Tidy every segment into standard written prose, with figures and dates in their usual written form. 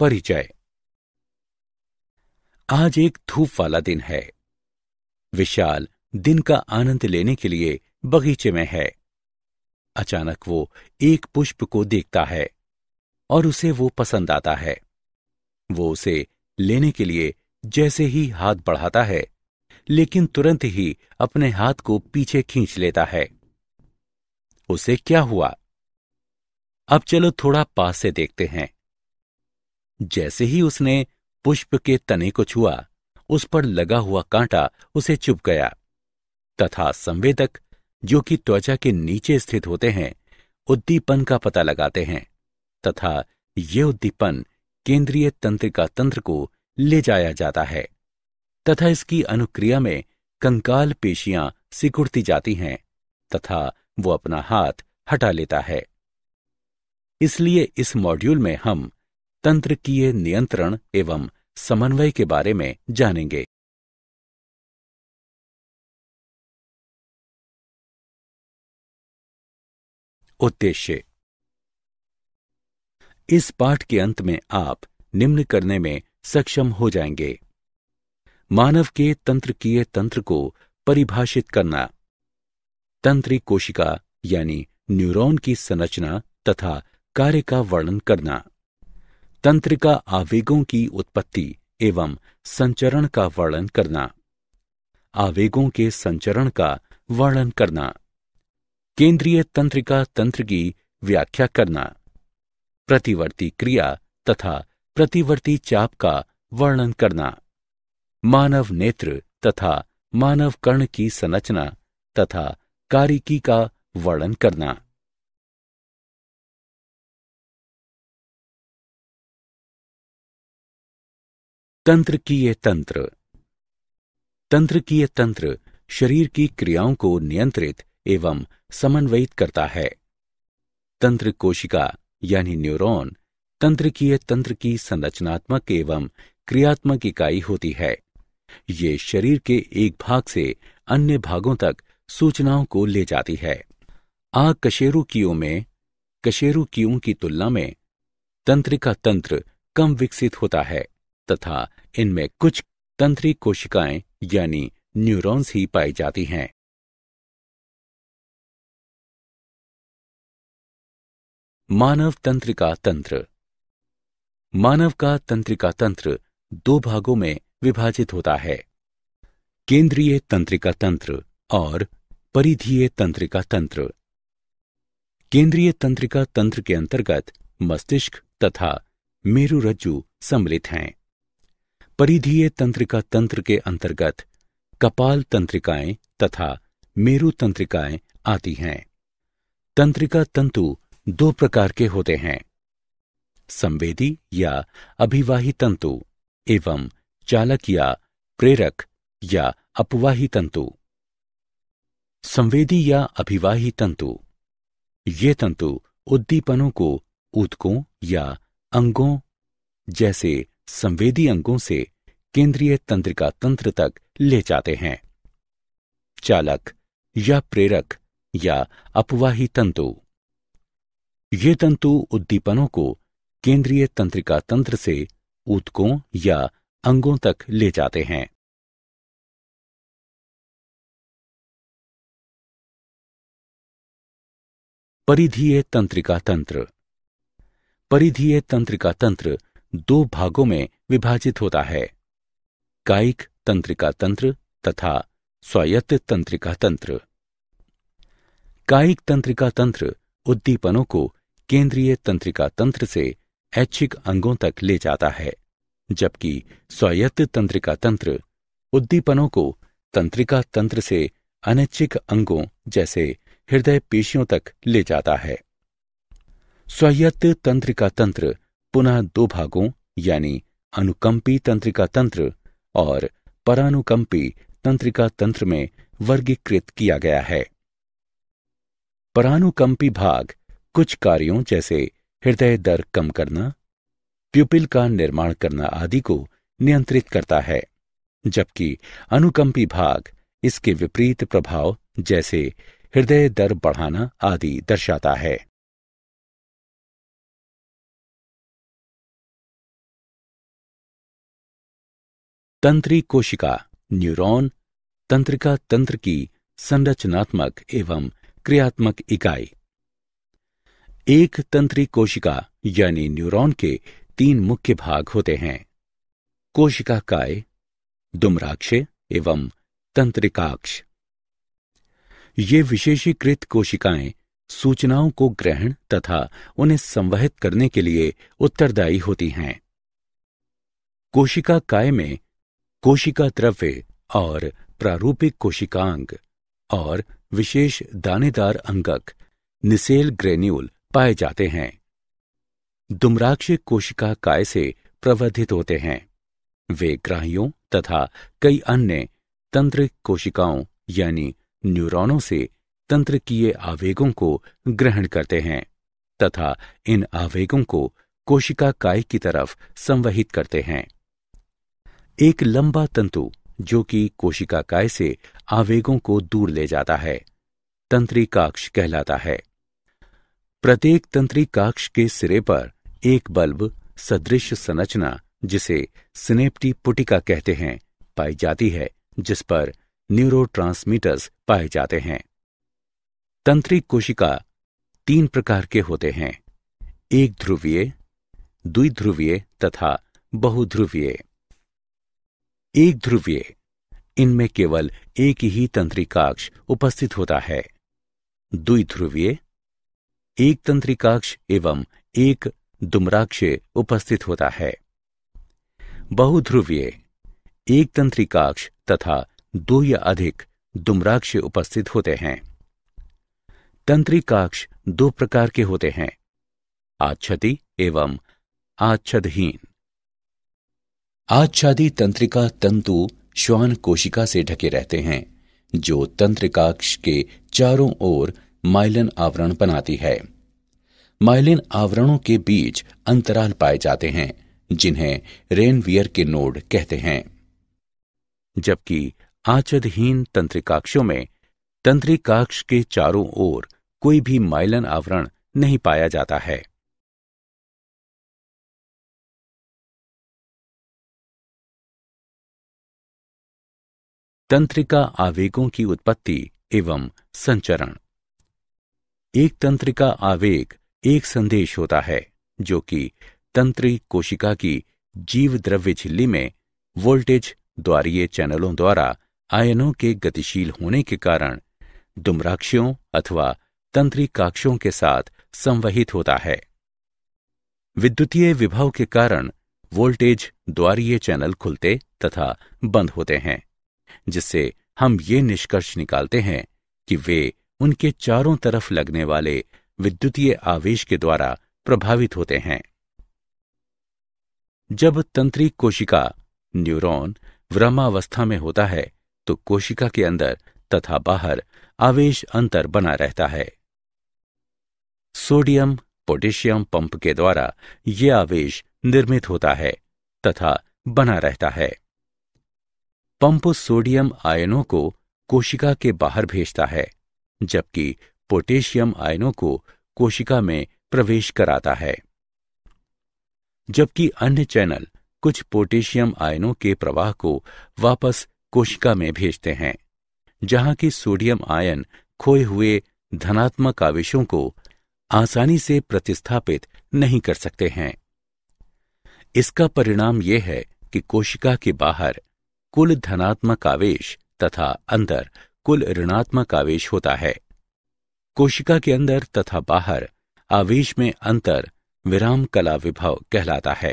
परिचय। आज एक धूप वाला दिन है। विशाल दिन का आनंद लेने के लिए बगीचे में है। अचानक वो एक पुष्प को देखता है और उसे वो पसंद आता है। वो उसे लेने के लिए जैसे ही हाथ बढ़ाता है, लेकिन तुरंत ही अपने हाथ को पीछे खींच लेता है। उसे क्या हुआ? अब चलो थोड़ा पास से देखते हैं। जैसे ही उसने पुष्प के तने को छुआ, उस पर लगा हुआ कांटा उसे चुभ गया तथा संवेदक, जो कि त्वचा के नीचे स्थित होते हैं, उद्दीपन का पता लगाते हैं तथा ये उद्दीपन केंद्रीय तंत्रिका तंत्र को ले जाया जाता है तथा इसकी अनुक्रिया में कंकाल पेशियां सिकुड़ती जाती हैं तथा वो अपना हाथ हटा लेता है। इसलिए इस मॉड्यूल में हम तंत्रिकीय नियंत्रण एवं समन्वय के बारे में जानेंगे। उद्देश्य। इस पाठ के अंत में आप निम्न करने में सक्षम हो जाएंगे: मानव के तंत्रिकीय तंत्र को परिभाषित करना, तंत्रिक कोशिका यानी न्यूरॉन की संरचना तथा कार्य का वर्णन करना, तंत्रिका आवेगों की उत्पत्ति एवं संचरण का वर्णन करना, आवेगों के संचरण का वर्णन करना, केंद्रीय तंत्रिका तंत्र की व्याख्या करना, प्रतिवर्ती क्रिया तथा प्रतिवर्ती चाप का वर्णन करना, मानव नेत्र तथा मानव कर्ण की संरचना तथा कारिकी का वर्णन करना। तंत्रिकीय तंत्र। तंत्रिकीय तंत्र शरीर की क्रियाओं को नियंत्रित एवं समन्वयित करता है। तंत्रिक कोशिका यानी न्यूरॉन तंत्रिकीय तंत्र की संरचनात्मक एवं क्रियात्मक इकाई होती है। ये शरीर के एक भाग से अन्य भागों तक सूचनाओं को ले जाती है। कशेरुकियों में कशेरुकियों की तुलना में तंत्रिका तंत्र कम विकसित होता है तथा इनमें कुछ तंत्रिक कोशिकाएं यानी न्यूरॉन्स ही पाई जाती हैं। मानव तंत्रिका तंत्र। मानव का तंत्रिका तंत्र दो भागों में विभाजित होता है: केंद्रीय तंत्रिका तंत्र और परिधीय तंत्रिका तंत्र। केंद्रीय तंत्रिका तंत्र के अंतर्गत मस्तिष्क तथा मेरुरज्जु सम्मिलित हैं। परिधीय तंत्रिका तंत्र के अंतर्गत कपाल तंत्रिकाएं तथा मेरु तंत्रिकाएं आती हैं। तंत्रिका तंतु दो प्रकार के होते हैं: संवेदी या अभिवाही तंतु एवं चालक या प्रेरक या अपवाही तंतु। संवेदी या अभिवाही तंतु, ये तंतु उद्दीपनों को ऊतकों या अंगों जैसे संवेदी अंगों से केंद्रीय तंत्रिका तंत्र तक ले जाते हैं। चालक या प्रेरक या अपवाही तंतु, ये तंतु उद्दीपनों को केंद्रीय तंत्रिका तंत्र से ऊतकों या अंगों तक ले जाते हैं। परिधीय तंत्रिका तंत्र। परिधीय तंत्रिका तंत्र दो भागों में विभाजित होता है: कायिक तंत्रिका तंत्र तथा स्वायत्त तंत्रिका तंत्र। कायिक तंत्रिका तंत्र उद्दीपनों को केंद्रीय तंत्रिका तंत्र से ऐच्छिक अंगों तक ले जाता है, जबकि स्वायत्त तंत्रिका तंत्र उद्दीपनों को तंत्रिका तंत्र से अनैच्छिक अंगों जैसे हृदय पेशियों तक ले जाता है। स्वायत्त तंत्रिका तंत्र पुनः दो भागों यानी अनुकंपी तंत्रिका तंत्र और परानुकंपी तंत्रिका तंत्र में वर्गीकृत किया गया है। परानुकंपी भाग कुछ कार्यों जैसे हृदय दर कम करना, प्यूपिल का निर्माण करना आदि को नियंत्रित करता है, जबकि अनुकंपी भाग इसके विपरीत प्रभाव जैसे हृदय दर बढ़ाना आदि दर्शाता है। तंत्री कोशिका न्यूरॉन तंत्रिका तंत्र की संरचनात्मक एवं क्रियात्मक इकाई। एक तंत्री कोशिका यानी न्यूरॉन के 3 मुख्य भाग होते हैं, कोशिका काय, दुम्राक्ष एवं तंत्रिकाक्ष। ये विशेषीकृत कोशिकाएं सूचनाओं को ग्रहण तथा उन्हें संवहित करने के लिए उत्तरदायी होती हैं। कोशिका काय में कोशिका द्रव्य और प्रारूपिक कोशिकांग और विशेष दानेदार अंगक निसेल ग्रेन्यूल पाए जाते हैं। दुम्राक्ष कोशिका काय से प्रवर्धित होते हैं। वे ग्राहियों तथा कई अन्य तंत्रिक कोशिकाओं यानी न्यूरॉनों से तंत्रिकीय आवेगों को ग्रहण करते हैं तथा इन आवेगों को कोशिका काय की तरफ संवहित करते हैं। एक लंबा तंतु जो कि कोशिका काय से आवेगों को दूर ले जाता है तंत्रिकाक्ष कहलाता है। प्रत्येक तंत्रिकाक्ष के सिरे पर एक बल्ब सदृश संरचना जिसे सिनेप्टी पुटिका कहते हैं पाई जाती है, जिस पर न्यूरोट्रांसमीटर्स पाए जाते हैं। तंत्रिक कोशिका 3 प्रकार के होते हैं, एक ध्रुवीय, द्विध्रुवीय तथा बहुध्रुवीय। एक ध्रुवीय, इनमें केवल एक ही तंत्रिकाक्ष उपस्थित होता है। द्विध्रुवीय, एक तंत्रिकाक्ष एवं एक दुम्राक्ष उपस्थित होता है। बहुध्रुवीय, एक तंत्रिकाक्ष तथा 2 या अधिक दुम्राक्ष उपस्थित होते हैं। तंत्रिकाक्ष 2 प्रकार के होते हैं, आच्छादी एवं आच्छादहीन। आच्छादी तंत्रिका तंतु श्वान कोशिका से ढके रहते हैं, जो तंत्रिकाक्ष के चारों ओर माइलिन आवरण बनाती है। माइलिन आवरणों के बीच अंतराल पाए जाते हैं, जिन्हें रेनवियर के नोड कहते हैं। जबकि आच्छादहीन तंत्रिकाक्षों में तंत्रिकाक्ष के चारों ओर कोई भी माइलिन आवरण नहीं पाया जाता है। तंत्रिका आवेगों की उत्पत्ति एवं संचरण। एक तंत्रिका आवेग एक संदेश होता है जो कि तंत्रिक कोशिका की जीव द्रव्य झिल्ली में वोल्टेज द्वारीय चैनलों द्वारा आयनों के गतिशील होने के कारण दुम्राक्षों अथवा तंत्रिकाक्षों के साथ संवहित होता है। विद्युतीय विभव के कारण वोल्टेज द्वारीय चैनल खुलते तथा बंद होते हैं, जिससे हम ये निष्कर्ष निकालते हैं कि वे उनके चारों तरफ लगने वाले विद्युतीय आवेश के द्वारा प्रभावित होते हैं। जब तंत्रिक कोशिका न्यूरॉन विरामावस्था में होता है तो कोशिका के अंदर तथा बाहर आवेश अंतर बना रहता है। सोडियम पोटेशियम पंप के द्वारा यह आवेश निर्मित होता है तथा बना रहता है। पंप सोडियम आयनों को कोशिका के बाहर भेजता है, जबकि पोटेशियम आयनों को कोशिका में प्रवेश कराता है। जबकि अन्य चैनल कुछ पोटेशियम आयनों के प्रवाह को वापस कोशिका में भेजते हैं, जहां की सोडियम आयन खोए हुए धनात्मक आवेशों को आसानी से प्रतिस्थापित नहीं कर सकते हैं। इसका परिणाम यह है कि कोशिका के बाहर कुल धनात्मक आवेश तथा अंदर कुल ऋणात्मक आवेश होता है। कोशिका के अंदर तथा बाहर आवेश में अंतर विराम कला विभव कहलाता है।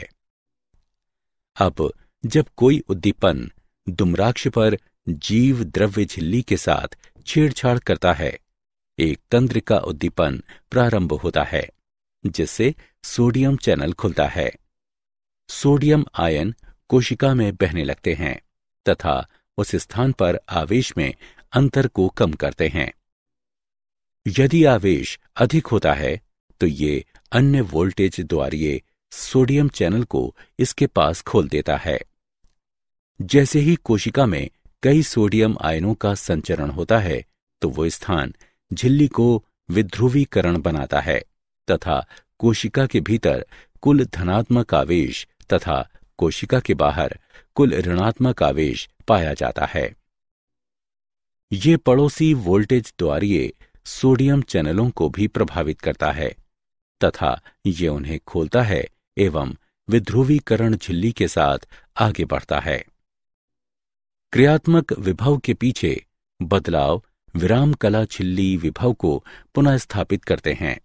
अब जब कोई उद्दीपन दुम्राक्ष पर जीव द्रव्य झिल्ली के साथ छेड़छाड़ करता है, एक तंत्रिका उद्दीपन प्रारंभ होता है, जिससे सोडियम चैनल खुलता है। सोडियम आयन कोशिका में बहने लगते हैं तथा उस स्थान पर आवेश में अंतर को कम करते हैं। यदि आवेश अधिक होता है तो ये अन्य वोल्टेज द्वारीय सोडियम चैनल को इसके पास खोल देता है। जैसे ही कोशिका में कई सोडियम आयनों का संचरण होता है तो वो स्थान झिल्ली को विध्रुवीकरण बनाता है तथा कोशिका के भीतर कुल धनात्मक आवेश तथा कोशिका के बाहर कुल ऋणात्मक आवेश पाया जाता है। ये पड़ोसी वोल्टेज द्वारीय सोडियम चैनलों को भी प्रभावित करता है तथा ये उन्हें खोलता है एवं विध्रुवीकरण झिल्ली के साथ आगे बढ़ता है। क्रियात्मक विभव के पीछे बदलाव विराम कला झिल्ली विभव को पुनः स्थापित करते हैं।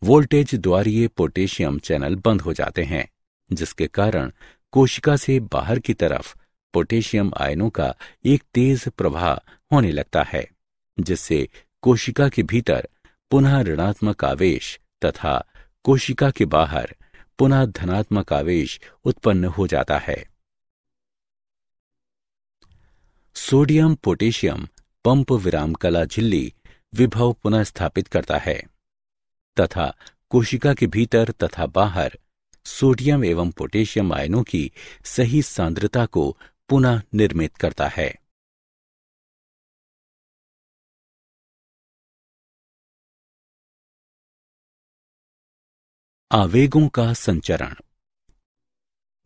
वोल्टेज द्वारीय पोटेशियम चैनल बंद हो जाते हैं, जिसके कारण कोशिका से बाहर की तरफ पोटेशियम आयनों का एक तेज प्रवाह होने लगता है, जिससे कोशिका के भीतर पुनः ऋणात्मक आवेश तथा कोशिका के बाहर पुनः धनात्मक आवेश उत्पन्न हो जाता है। सोडियम पोटेशियम पंप विराम कला झिल्ली विभव पुनः स्थापित करता है तथा कोशिका के भीतर तथा बाहर सोडियम एवं पोटेशियम आयनों की सही सांद्रता को पुनः निर्मित करता है। आवेगों का संचरण।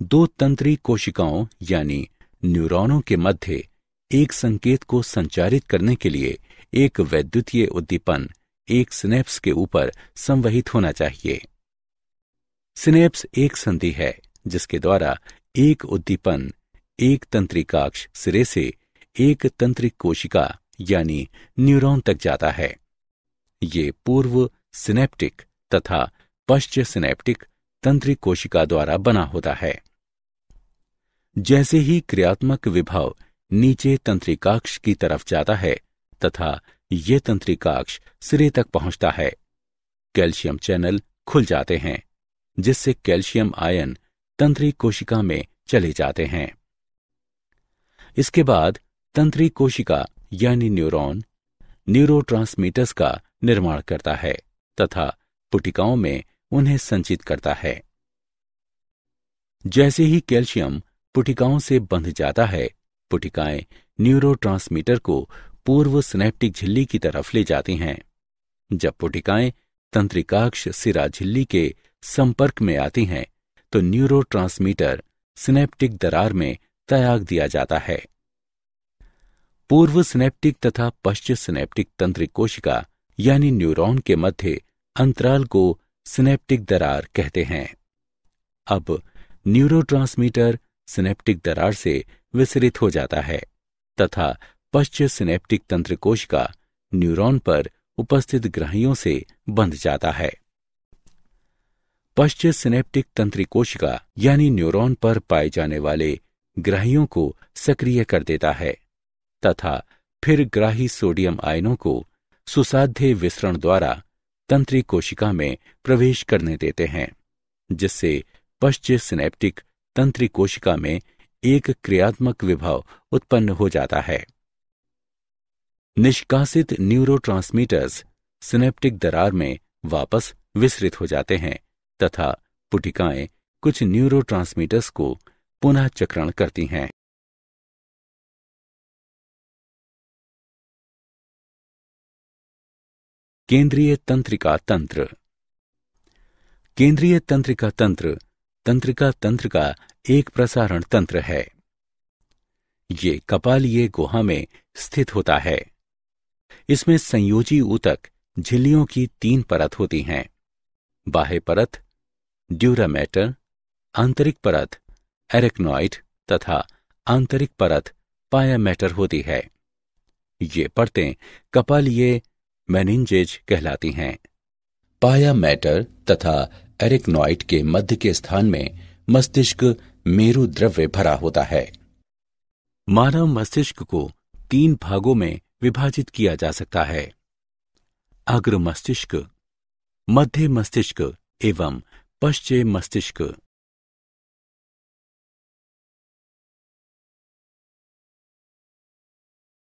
दो तंत्री कोशिकाओं यानी न्यूरॉनों के मध्य एक संकेत को संचारित करने के लिए एक वैद्युतीय उद्दीपन एक सिनेप्स के ऊपर संवहित होना चाहिए। सिनेप्स एक संधि है जिसके द्वारा एक उद्दीपन एक तंत्रिकाक्ष सिरे से एक तंत्रिक कोशिका यानी न्यूरॉन तक जाता है। ये पूर्व सिनेप्टिक तथा पश्च सिनेप्टिक तंत्रिक कोशिका द्वारा बना होता है। जैसे ही क्रियात्मक विभव नीचे तंत्रिकाक्ष की तरफ जाता है तथा ये तंत्रिकाक्ष सिरे तक पहुंचता है, कैल्शियम चैनल खुल जाते हैं, जिससे कैल्शियम आयन तंत्रिक कोशिका में चले जाते हैं। इसके बाद तंत्रिक कोशिका यानी न्यूरॉन न्यूरोट्रांसमीटर्स का निर्माण करता है तथा पुटिकाओं में उन्हें संचित करता है। जैसे ही कैल्शियम पुटिकाओं से बंध जाता है, पुटिकाएं न्यूरोट्रांसमीटर को पूर्व सिनेप्टिक झिल्ली की तरफ ले जाती हैं। जब पुटिकाएं तंत्रिकाक्ष सिरा झिल्ली के संपर्क में आती हैं, तो न्यूरोट्रांसमीटर सिनेप्टिक दरार में त्याग दिया जाता है। पूर्व सिनेप्टिक तथा पश्चिम सिनेप्टिक तंत्रिक कोशिका यानी न्यूरॉन के मध्य अंतराल को सिनेप्टिक दरार कहते हैं। अब न्यूरोट्रांसमीटर सिनेप्टिक दरार से विसरित हो जाता है तथा पश्चिम सिनेप्टिक तंत्र कोशिका न्यूरॉन पर उपस्थित ग्रहियों से बंध जाता है। पश्चिम सिनेप्टिक तंत्रिक कोशिका यानी न्यूरॉन पर पाए जाने वाले ग्रहियों को सक्रिय कर देता है तथा फिर ग्राही सोडियम आयनों को सुसाध्य विसरण द्वारा तंत्रिक कोशिका में प्रवेश करने देते हैं, जिससे पश्चिम सिनेप्टिक तंत्रिक कोशिका में एक क्रियात्मक विभव उत्पन्न हो जाता है। निष्कासित न्यूरोट्रांसमीटर्स सिनेप्टिक दरार में वापस विसरित हो जाते हैं तथा पुटिकाएं कुछ न्यूरोट्रांसमीटर्स को पुनः चक्रण करती हैं। केंद्रीय तंत्रिका तंत्र। केंद्रीय तंत्रिका तंत्र तंत्रिका तंत्र का एक प्रसारण तंत्र है। ये कपालीय गुहा में स्थित होता है। इसमें संयोजी ऊतक झिल्लियों की 3 परत होती हैं। बाह्य परत ड्यूरामेटर, आंतरिक परत एरेक्नॉइड तथा आंतरिक परत पायामेटर होती है। ये परतें कपालीय मेनिंजेज कहलाती हैं। पायामेटर तथा एरेक्नॉइड के मध्य के स्थान में मस्तिष्क मेरु द्रव्य भरा होता है। मानव मस्तिष्क को 3 भागों में विभाजित किया जा सकता है: अग्र मस्तिष्क, मध्य मस्तिष्क एवं पश्चिम मस्तिष्क।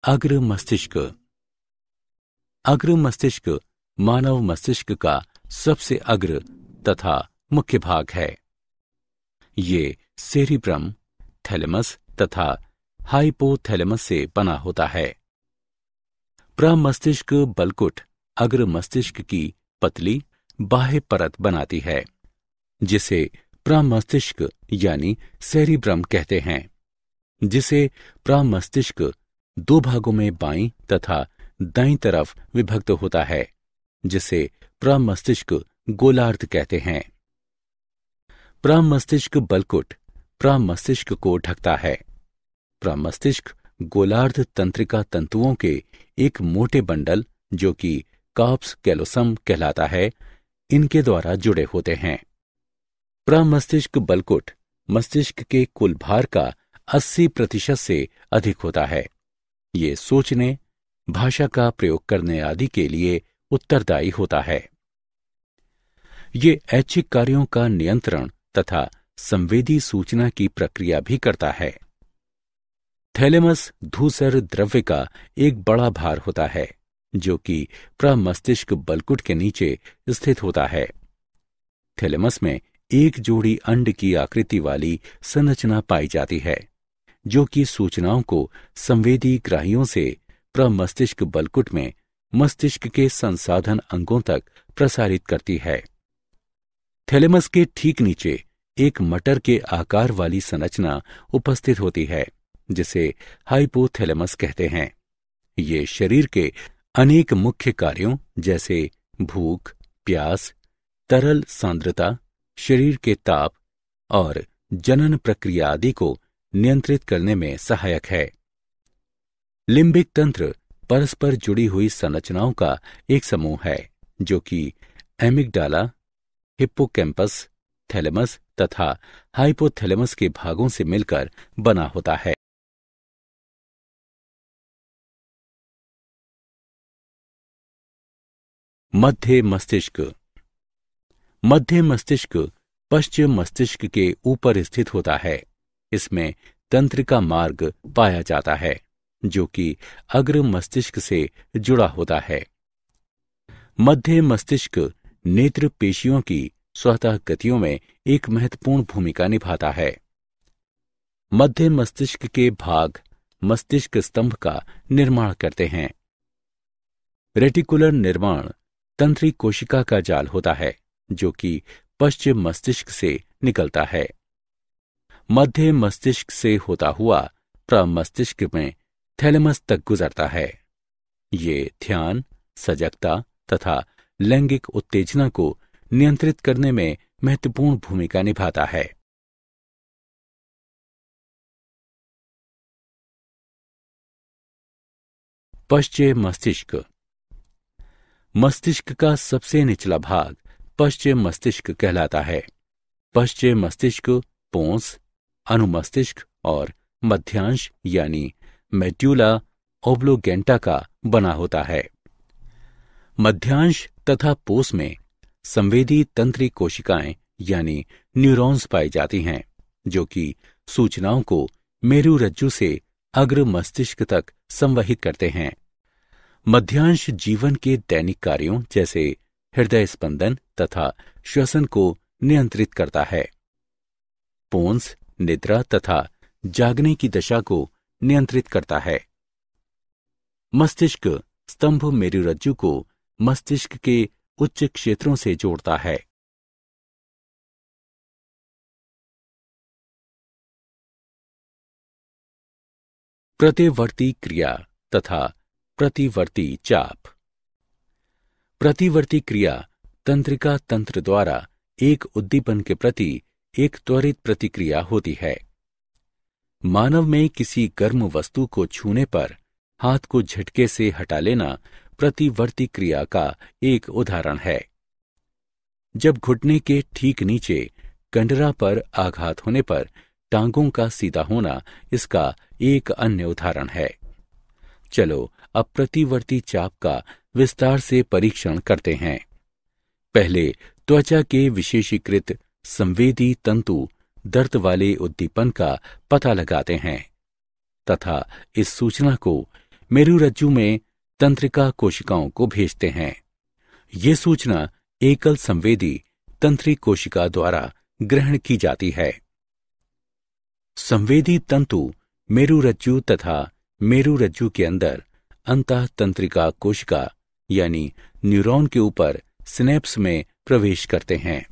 अग्र मस्तिष्क। अग्र मस्तिष्क मानव मस्तिष्क का सबसे अग्र तथा मुख्य भाग है। ये सेरिब्रम, थैलेमस तथा हाइपोथैलेमस से बना होता है। प्रमस्तिष्क बलकुट अग्र मस्तिष्क की पतली बाह्य परत बनाती है, जिसे प्रमस्तिष्क यानी सेरिब्रम कहते हैं, जिसे प्रमस्तिष्क दो भागों में बाईं तथा दाईं तरफ विभक्त होता है, जिसे प्रमस्तिष्क गोलार्ध कहते हैं। प्रमस्तिष्क बलकुट प्रमस्तिष्क को ढकता है। प्रमस्तिष्क गोलार्ध तंत्रिका तंतुओं के एक मोटे बंडल, जो कि कार्प्स कैलोसम कहलाता है, इनके द्वारा जुड़े होते हैं। प्रमस्तिष्क बलकुट मस्तिष्क के कुल भार का 80% से अधिक होता है। ये सोचने, भाषा का प्रयोग करने आदि के लिए उत्तरदायी होता है। ये ऐच्छिक कार्यों का नियंत्रण तथा संवेदी सूचना की प्रक्रिया भी करता है। थैलेमस धूसर द्रव्य का एक बड़ा भार होता है, जो कि प्रमस्तिष्क बलकुट के नीचे स्थित होता है। थैलेमस में एक जोड़ी अंड की आकृति वाली संरचना पाई जाती है, जो कि सूचनाओं को संवेदी ग्राहियों से प्रमस्तिष्क बलकुट में मस्तिष्क के संसाधन अंगों तक प्रसारित करती है। थैलेमस के ठीक नीचे एक मटर के आकार वाली संरचना उपस्थित होती है, जिसे हाइपोथैलेमस कहते हैं। ये शरीर के अनेक मुख्य कार्यों जैसे भूख, प्यास, तरल सांद्रता, शरीर के ताप और जनन प्रक्रिया आदि को नियंत्रित करने में सहायक है। लिम्बिक तंत्र परस्पर जुड़ी हुई संरचनाओं का एक समूह है, जो कि एमिगडाला, हिप्पोकैम्पस, थैलेमस तथा हाइपोथैलेमस के भागों से मिलकर बना होता है। मध्य मस्तिष्क। मध्य मस्तिष्क पश्चिम मस्तिष्क के ऊपर स्थित होता है। इसमें तंत्रिका मार्ग पाया जाता है, जो कि अग्र मस्तिष्क से जुड़ा होता है। मध्य मस्तिष्क नेत्र पेशियों की स्वतः गतियों में एक महत्वपूर्ण भूमिका निभाता है। मध्य मस्तिष्क के भाग मस्तिष्क स्तंभ का निर्माण करते हैं। रेटिकुलर निर्माण तंत्री कोशिका का जाल होता है, जो कि पश्चिम मस्तिष्क से निकलता है। मध्य मस्तिष्क से होता हुआ प्रमस्तिष्क में थैलेमस तक गुजरता है। ये ध्यान, सजगता तथा लैंगिक उत्तेजना को नियंत्रित करने में महत्वपूर्ण भूमिका निभाता है। पश्चिम मस्तिष्क। मस्तिष्क का सबसे निचला भाग पश्चिम मस्तिष्क कहलाता है। पश्चिम मस्तिष्क पोंस, अनुमस्तिष्क और मध्यांश यानी मेड्यूला ओब्लोगेंटा का बना होता है। मध्यांश तथा पोस में संवेदी तंत्री कोशिकाएं यानी न्यूरॉन्स पाई जाती हैं, जो कि सूचनाओं को मेरुरज्जु से अग्र मस्तिष्क तक संवहित करते हैं। मध्यांश जीवन के दैनिक कार्यों जैसे हृदय स्पंदन तथा श्वसन को नियंत्रित करता है। पोन्स निद्रा तथा जागने की दशा को नियंत्रित करता है। मस्तिष्क स्तंभ मेरुरज्जु को मस्तिष्क के उच्च क्षेत्रों से जोड़ता है। प्रतिवर्ती क्रिया तथा प्रतिवर्ती चाप। प्रतिवर्ती क्रिया तंत्रिका तंत्र द्वारा एक उद्दीपन के प्रति एक त्वरित प्रतिक्रिया होती है। मानव में किसी गर्म वस्तु को छूने पर हाथ को झटके से हटा लेना प्रतिवर्ती क्रिया का एक उदाहरण है। जब घुटने के ठीक नीचे कंडरा पर आघात होने पर टांगों का सीधा होना इसका एक अन्य उदाहरण है। चलो अब प्रतिवर्ती चाप का विस्तार से परीक्षण करते हैं। पहले त्वचा के विशेषीकृत संवेदी तंतु दर्द वाले उद्दीपन का पता लगाते हैं तथा इस सूचना को मेरुरज्जु में तंत्रिका कोशिकाओं को भेजते हैं। ये सूचना एकल संवेदी तंत्री कोशिका द्वारा ग्रहण की जाती है। संवेदी तंतु मेरुरज्जु तथा मेरुरज्जु के अंदर अंतःतंत्रिका कोशिका यानी न्यूरॉन के ऊपर सिनेप्स में प्रवेश करते हैं।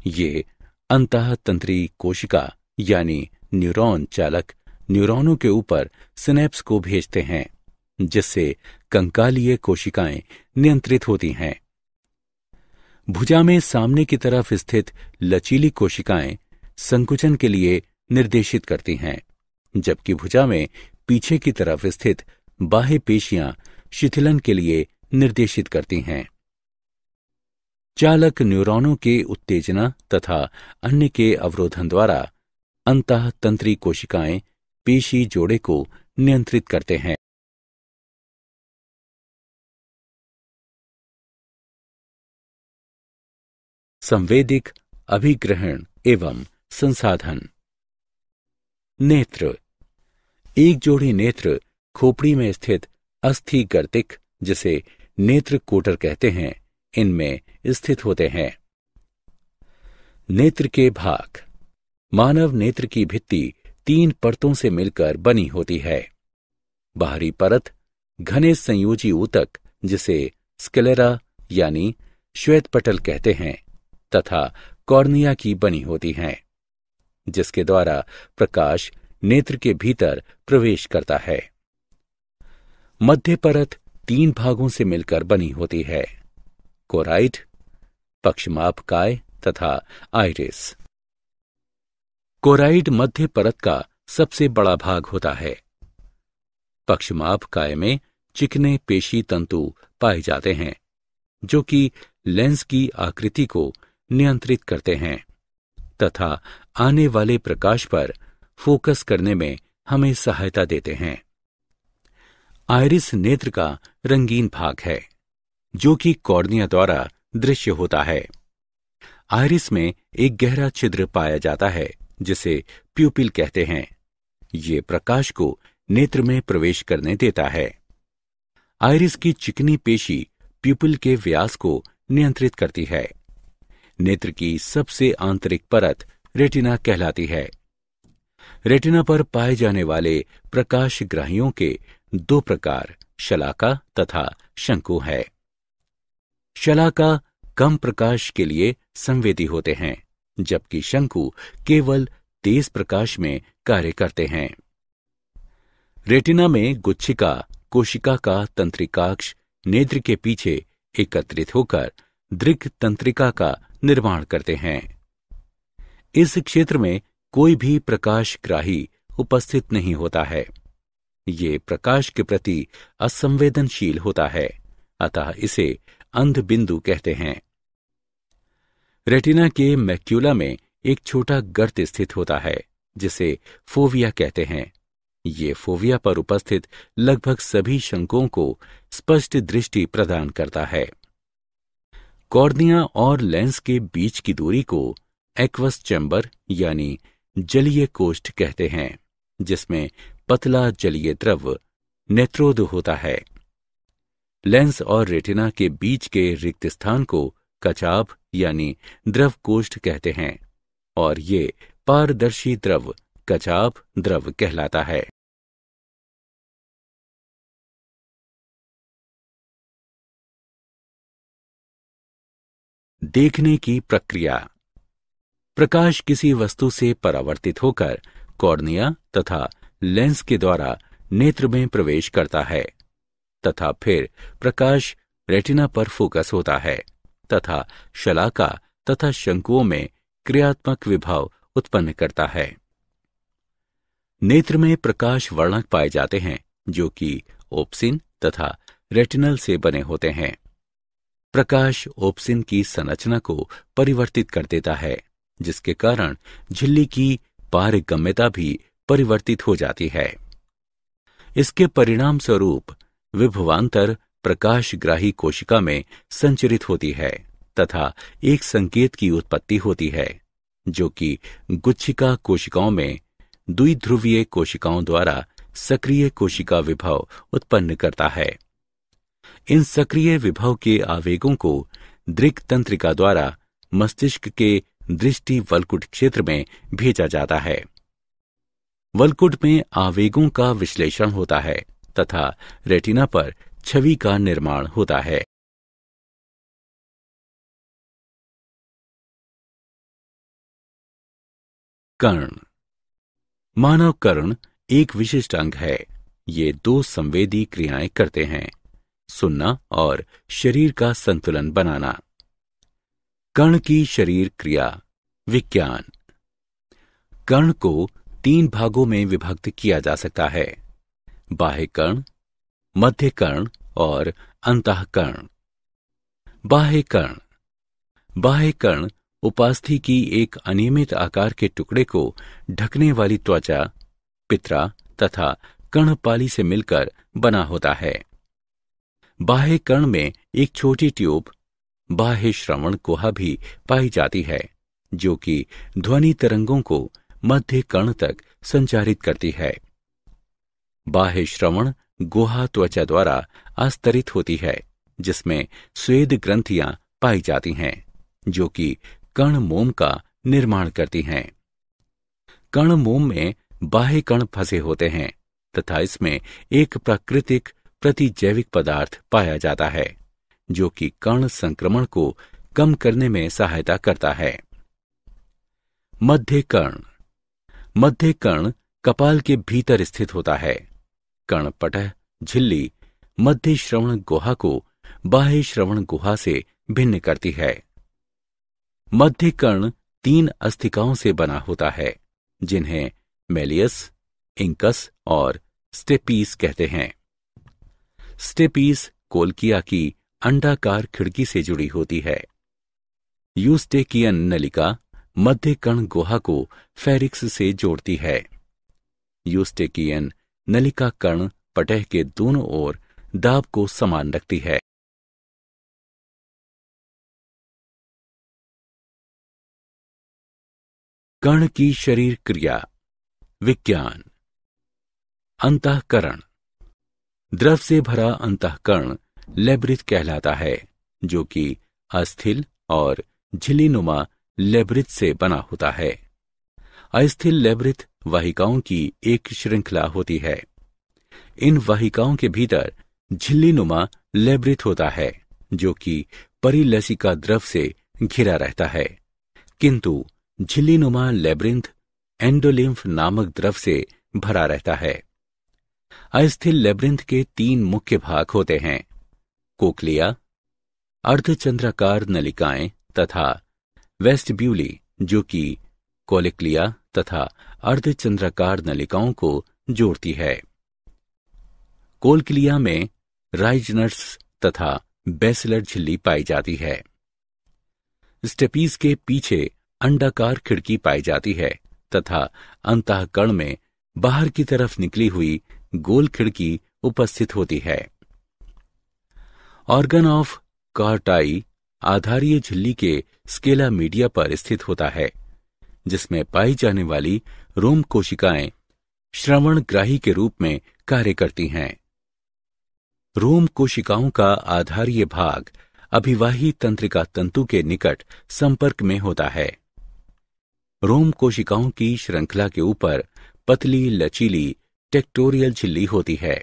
ये अंतःतंत्री कोशिका यानी न्यूरॉन चालक न्यूरॉनों के ऊपर सिनेप्स को भेजते हैं, जिससे कंकालीय कोशिकाएं नियंत्रित होती हैं। भुजा में सामने की तरफ स्थित लचीली कोशिकाएं संकुचन के लिए निर्देशित करती हैं, जबकि भुजा में पीछे की तरफ स्थित बाह्य पेशियां शिथिलन के लिए निर्देशित करती हैं। चालक न्यूरॉनों के उत्तेजना तथा अन्य के अवरोधन द्वारा अंतःतंत्री कोशिकाएं पेशी जोड़े को नियंत्रित करते हैं। संवेदिक अभिग्रहण एवं संसाधन। नेत्र। एक जोड़ी नेत्र खोपड़ी में स्थित अस्थि गर्तिक, जिसे नेत्र कोटर कहते हैं, इनमें स्थित होते हैं। नेत्र के भाग। मानव नेत्र की भित्ति 3 परतों से मिलकर बनी होती है। बाहरी परत घने संयोजी ऊतक, जिसे स्क्लेरा यानी श्वेतपटल कहते हैं, तथा कॉर्निया की बनी होती हैं, जिसके द्वारा प्रकाश नेत्र के भीतर प्रवेश करता है। मध्य परत 3 भागों से मिलकर बनी होती है: कोराइड, पक्षमापकाय तथा आइरिस। कोराइड मध्य परत का सबसे बड़ा भाग होता है। पक्षमापकाय में चिकने पेशी तंतु पाए जाते हैं, जो कि लेंस की आकृति को नियंत्रित करते हैं तथा आने वाले प्रकाश पर फोकस करने में हमें सहायता देते हैं। आइरिस नेत्र का रंगीन भाग है, जो कि कॉर्निया द्वारा दृश्य होता है। आइरिस में एक गहरा छिद्र पाया जाता है, जिसे प्यूपिल कहते हैं। ये प्रकाश को नेत्र में प्रवेश करने देता है। आइरिस की चिकनी पेशी प्यूपिल के व्यास को नियंत्रित करती है। नेत्र की सबसे आंतरिक परत रेटिना कहलाती है। रेटिना पर पाए जाने वाले प्रकाशग्राहियों के 2 प्रकार शलाका तथा शंकु है। शलाका कम प्रकाश के लिए संवेदी होते हैं, जबकि शंकु केवल तेज प्रकाश में कार्य करते हैं। रेटिना में गुच्छिका कोशिका का तंत्रिकाक्ष नेत्र के पीछे एकत्रित होकर दृक् तंत्रिका का निर्माण करते हैं। इस क्षेत्र में कोई भी प्रकाशग्राही उपस्थित नहीं होता है। ये प्रकाश के प्रति असंवेदनशील होता है, अतः इसे अंध बिंदु कहते हैं। रेटिना के मैक्यूला में एक छोटा गर्त स्थित होता है, जिसे फोविया कहते हैं। ये फोविया पर उपस्थित लगभग सभी शंकुओं को स्पष्ट दृष्टि प्रदान करता है। कॉर्निया और लेंस के बीच की दूरी को एक्वस चैम्बर यानी जलीय कोष्ठ कहते हैं, जिसमें पतला जलीय द्रव नेत्रोद होता है। लेंस और रेटिना के बीच के रिक्त स्थान को कचाभ यानी द्रव कोष्ठ कहते हैं, और ये पारदर्शी द्रव कचाभ द्रव कहलाता है। देखने की प्रक्रिया। प्रकाश किसी वस्तु से परावर्तित होकर कॉर्निया तथा लेंस के द्वारा नेत्र में प्रवेश करता है तथा फिर प्रकाश रेटिना पर फोकस होता है तथा शलाका तथा शंकुओं में क्रियात्मक विभव उत्पन्न करता है। नेत्र में प्रकाश वर्णक पाए जाते हैं, जो कि ओप्सिन तथा रेटिनल से बने होते हैं। प्रकाश ओप्सिन की संरचना को परिवर्तित कर देता है, जिसके कारण झिल्ली की पारगम्यता भी परिवर्तित हो जाती है। इसके परिणाम स्वरूप विभवांतर प्रकाशग्राही कोशिका में संचरित होती है तथा एक संकेत की उत्पत्ति होती है, जो कि गुच्छिका कोशिकाओं में द्विध्रुवीय कोशिकाओं द्वारा सक्रिय कोशिका विभव उत्पन्न करता है। इन सक्रिय विभव के आवेगों को दृक् तंत्रिका द्वारा मस्तिष्क के दृष्टि वल्कुट क्षेत्र में भेजा जाता है। वल्कुट में आवेगों का विश्लेषण होता है तथा रेटिना पर छवि का निर्माण होता है। कर्ण। मानव कर्ण एक विशिष्ट अंग है। ये दो संवेदी क्रियाएं करते हैं, सुनना और शरीर का संतुलन बनाना। कर्ण की शरीर क्रिया विज्ञान। कर्ण को 3 भागों में विभक्त किया जा सकता है: बाह्य कर्ण, मध्य कर्ण और अंतःकर्ण। बाह्य कर्ण। बाह्य कर्ण उपास्थि की एक अनियमित आकार के टुकड़े को ढकने वाली त्वचा, पित्रा तथा कर्णपाली से मिलकर बना होता है। बाह्य कर्ण में एक छोटी ट्यूब, बाह्य श्रवण गुहा भी पाई जाती है, जो कि ध्वनि तरंगों को मध्य कर्ण तक संचारित करती है। बाह्य श्रवण गुहा त्वचा द्वारा आस्तरित होती है, जिसमें स्वेद ग्रंथियां पाई जाती हैं, जो कि कर्ण मोम का निर्माण करती हैं। कर्ण मोम में बाह्य कण फंसे होते हैं तथा इसमें एक प्राकृतिक प्रतिजैविक पदार्थ पाया जाता है, जो कि कर्ण संक्रमण को कम करने में सहायता करता है। मध्य कर्ण। मध्य कर्ण कपाल के भीतर स्थित होता है। कर्णपटह झिल्ली मध्य श्रवण गुहा को बाह्य श्रवण गुहा से भिन्न करती है। मध्य कर्ण 3 अस्थिकाओं से बना होता है, जिन्हें मेलियस, इंकस और स्टेपीस कहते हैं। स्टेपीस कोल्किया की अंडाकार खिड़की से जुड़ी होती है। यूस्टेकियन नलिका मध्य कर्ण गुहा को फेरिक्स से जोड़ती है। यूस्टेकियन नलिका कर्ण पटह के दोनों ओर दाब को समान रखती है। कर्ण की शरीर क्रिया विज्ञान। अंतःकरण। द्रव से भरा अंतःकरण लेब्रिथ कहलाता है, जो कि अस्थिल और झिल्लीनुमा लेब्रिथ से बना होता है। अस्थिल लेब्रिथ वाहिकाओं की एक श्रृंखला होती है। इन वाहिकाओं के भीतर झिल्लीनुमा लेब्रिथ होता है, जो कि परिलसिका द्रव से घिरा रहता है, किंतु झिल्लीनुमा लेब्रिंथ एंडोलिम्फ नामक द्रव से भरा रहता है। अस्थिल लेब्रिंथ के 3 मुख्य भाग होते हैं: कोक्लिया, अर्धचंद्राकार नलिकाएं तथा वेस्टिब्यूली, जो कि कोलिक्लिया तथा अर्धचंद्राकार नलिकाओं को जोड़ती है। कोलक्लिया में राइजनर्स तथा बेसिलर झिल्ली पाई जाती है। स्टेपीज के पीछे अंडाकार खिड़की पाई जाती है तथा अंतःकर्ण में बाहर की तरफ निकली हुई गोल खिड़की उपस्थित होती है। ऑर्गन ऑफ कार्टाई आधारीय झिल्ली के स्केला मीडिया पर स्थित होता है, जिसमें पाई जाने वाली रोम कोशिकाएं श्रवणग्राही के रूप में कार्य करती हैं। रोम कोशिकाओं का आधारीय भाग अभिवाही तंत्रिका तंतु के निकट संपर्क में होता है। रोम कोशिकाओं की श्रृंखला के ऊपर पतली लचीली टेक्टोरियल झिल्ली होती है।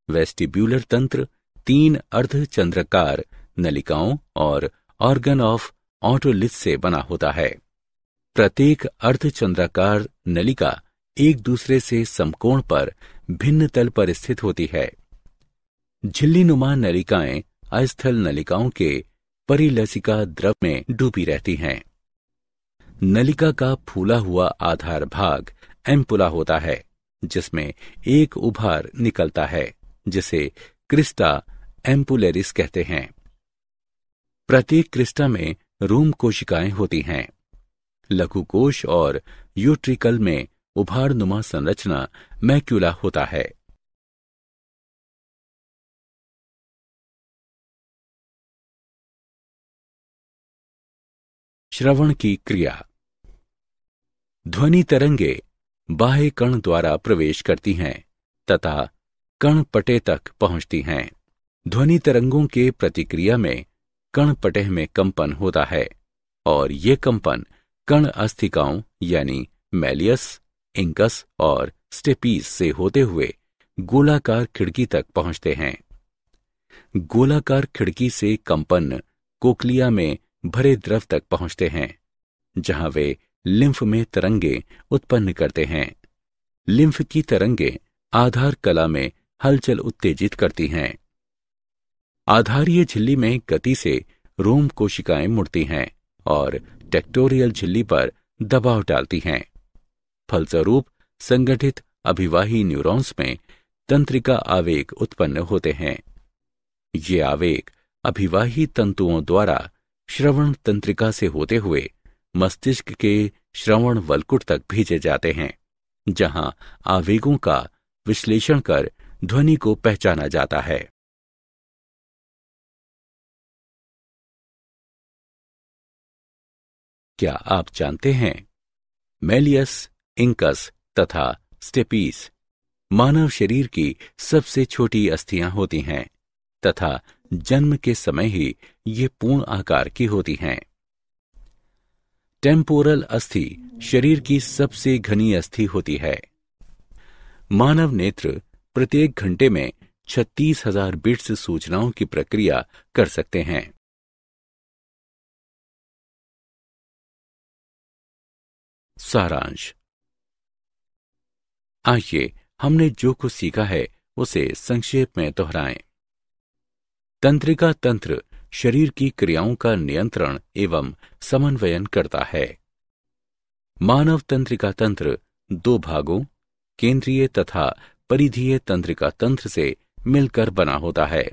वेस्टिब्यूलर तंत्र 3 अर्धचंद्राकार नलिकाओं और ऑर्गन ऑफ ऑटोलिथ से बना होता है। प्रत्येक अर्धचंद्राकार नलिका एक दूसरे से समकोण पर भिन्न तल पर स्थित होती है। झिल्लीनुमा नलिकाएं अस्थल नलिकाओं के परिलसिका द्रव में डूबी रहती हैं। नलिका का फूला हुआ आधार भाग एम्पुला होता है, जिसमें एक उभार निकलता है, जिसे क्रिस्टा एम्पुलेरिस कहते हैं। प्रत्येक क्रिस्टा में रोम कोशिकाएं होती हैं। लघु कोश और यूट्रिकल में उभारनुमा संरचना मैक्यूला होता है। श्रवण की क्रिया। ध्वनि तरंगे बाह्य कर्ण द्वारा प्रवेश करती हैं तथा कर्णपटे तक पहुंचती हैं। ध्वनि तरंगों के प्रतिक्रिया में कर्णपटे में कंपन होता है और ये कंपन कर्ण अस्थिकाओं यानी मेलियस, इंकस और स्टेपीस से होते हुए गोलाकार खिड़की तक पहुंचते हैं। गोलाकार खिड़की से कंपन कोक्लिया में भरे द्रव तक पहुंचते हैं, जहां वे लिम्फ में तरंगे उत्पन्न करते हैं। लिम्फ की तरंगे आधार कला में हलचल उत्तेजित करती हैं। आधारीय झिल्ली में गति से रोम कोशिकाएं मुड़ती हैं और टेक्टोरियल झिल्ली पर दबाव डालती हैं। फलस्वरूप संगठित अभिवाही न्यूरॉन्स में तंत्रिका आवेग उत्पन्न होते हैं। ये आवेग अभिवाही तंतुओं द्वारा श्रवण तंत्रिका से होते हुए मस्तिष्क के श्रवण वल्कुट तक भेजे जाते हैं, जहां आवेगों का विश्लेषण कर ध्वनि को पहचाना जाता है। क्या आप जानते हैं, मेलियस, इंकस तथा स्टेपीस मानव शरीर की सबसे छोटी अस्थियां होती हैं तथा जन्म के समय ही ये पूर्ण आकार की होती हैं। टेम्पोरल अस्थि शरीर की सबसे घनी अस्थि होती है। मानव नेत्र प्रत्येक घंटे में 36,000 बिट्स सूचनाओं की प्रक्रिया कर सकते हैं। सारांश। आइए हमने जो कुछ सीखा है उसे संक्षेप में दोहराएं। तंत्रिका तंत्र शरीर की क्रियाओं का नियंत्रण एवं समन्वयन करता है। मानव तंत्रिका तंत्र दो भागों, केंद्रीय तथा परिधीय तंत्रिका तंत्र से मिलकर बना होता है।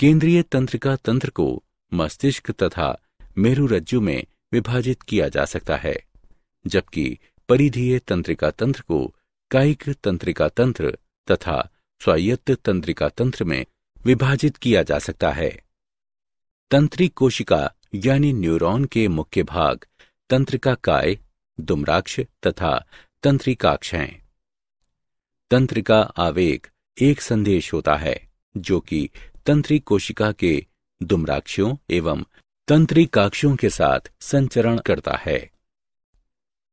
केंद्रीय तंत्रिका तंत्र को मस्तिष्क तथा मेरुरज्जु में विभाजित किया जा सकता है, जबकि परिधीय तंत्रिका तंत्र को कायिक तंत्रिका तंत्र तथा स्वायत्त तंत्रिका तंत्र में विभाजित किया जा सकता है। तंत्रिक कोशिका यानी न्यूरॉन के मुख्य भाग तंत्रिका काय, दुम्राक्ष तथा तंत्रिकाक्ष हैं। तंत्रिका आवेग एक संदेश होता है जो कि तंत्रिक कोशिका के दुम्राक्षों एवं तंत्रिकाक्षों के साथ संचरण करता है।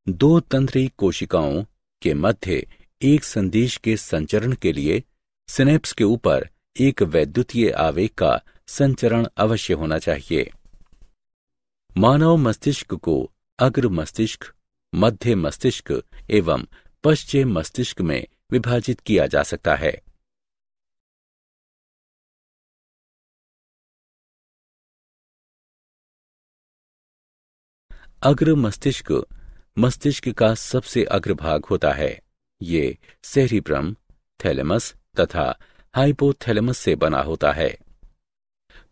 दो तंत्रिक कोशिकाओं के मध्य एक संदेश के संचरण के लिए सिनेप्स के ऊपर एक वैद्युतीय आवेग का संचरण अवश्य होना चाहिए। मानव मस्तिष्क को अग्र मस्तिष्क, मध्य मस्तिष्क एवं पश्चिम मस्तिष्क में विभाजित किया जा सकता है। अग्र मस्तिष्क मस्तिष्क का सबसे अग्रभाग होता है। ये सेरिब्रम, थैलेमस तथा हाइपोथैलेमस से बना होता है।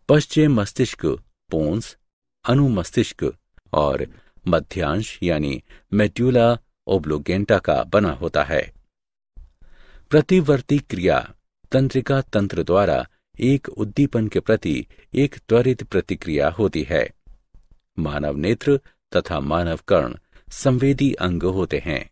पश्चिम मस्तिष्क पोन्स, अनुमस्तिष्क और मध्यांश यानी मेड्यूला ओब्लोगेंटा का बना होता है। प्रतिवर्ती क्रिया तंत्रिका तंत्र द्वारा एक उद्दीपन के प्रति एक त्वरित प्रतिक्रिया होती है। मानव नेत्र तथा मानव कर्ण संवेदी अंग होते हैं।